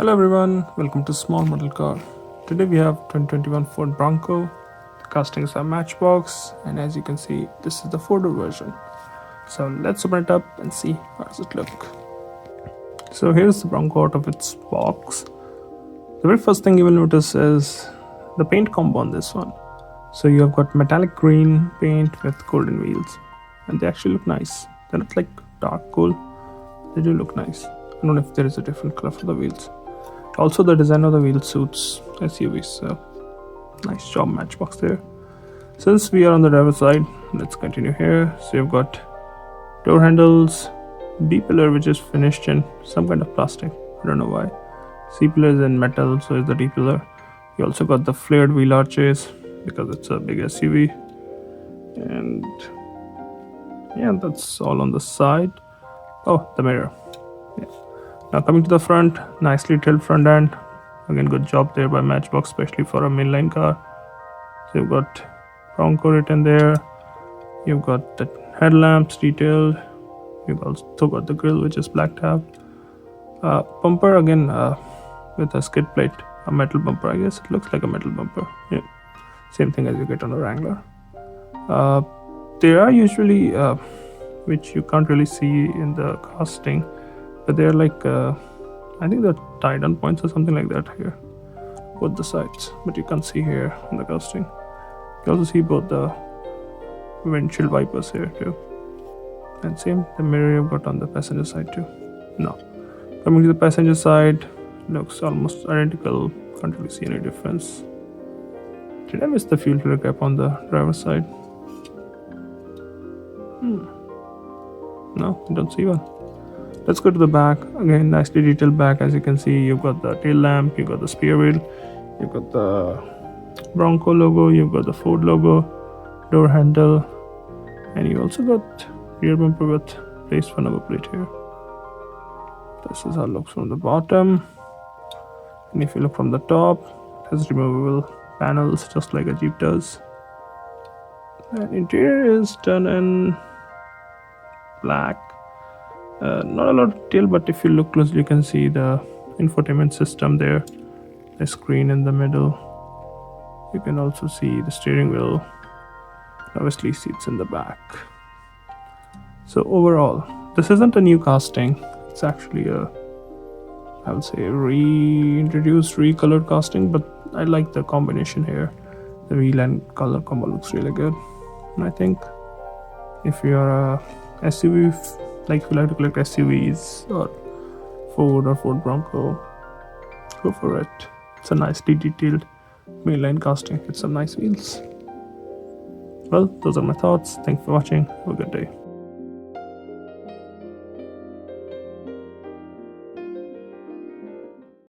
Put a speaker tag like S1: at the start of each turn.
S1: Hello everyone, welcome to Small Model Car. Today we have 2021 Ford Bronco. The castings are Matchbox, and as you can see, this is the four-door version. So let's open it up and see how does it look. So here's the Bronco out of its box. The very first thing you will notice is the paint combo on this one. So you have got metallic green paint with golden wheels, and they actually look nice. They're not like dark gold, they do look nice. I don't know if there is a different color for the wheels. Also, the design of the wheel suits SUVs, so nice job Matchbox there. Since we are on the driver's side, let's continue here. So you've got door handles, B pillar which is finished in some kind of plastic, I don't know why. C pillar is in metal, so is the D pillar. You also got the flared wheel arches because it's a big SUV. And yeah, that's all on the side. Oh, the mirror. Yeah. Now coming to the front, nicely drilled front end. Again, good job there by Matchbox, especially for a mainline car. So you've got Bronco written there. You've got the headlamps detailed. You've also got the grille, which is black tab. Bumper again with a skid plate, a metal bumper. I guess it looks like a metal bumper. Yeah, same thing as you get on a Wrangler. There are usually which you can't really see in the casting, but they're like I think they're tied on points or something like that here, both the sides, but you can't see here on the casting. You also see both the windshield wipers here too, and same the mirror you've got on the passenger side too. Now coming to the passenger side, looks almost identical, can't really see any difference. Did I miss the fuel filter cap on the driver's side? No, I don't see one. Let's go to the back. Again, nicely detailed back. As you can see, you've got the tail lamp, you've got the spare wheel, you've got the Bronco logo, you've got the Ford logo, door handle, and you also got rear bumper with place for number plate here. This is how it looks from the bottom. And if you look from the top, it has removable panels just like a Jeep does. And interior is done in black. Not a lot of detail, but if you look closely, you can see the infotainment system there, the screen in the middle. You can also see the steering wheel, obviously seats in the back. So overall, this isn't a new casting. It's actually a, I would say, reintroduced, recolored casting, but I like the combination here. The wheel and color combo looks really good. And I think if you're a SUV, like if you like to collect SUVs or Ford Bronco, go for it. It's a nicely detailed mainline casting with some nice wheels. Well, those are my thoughts. Thanks for watching. Have a good day.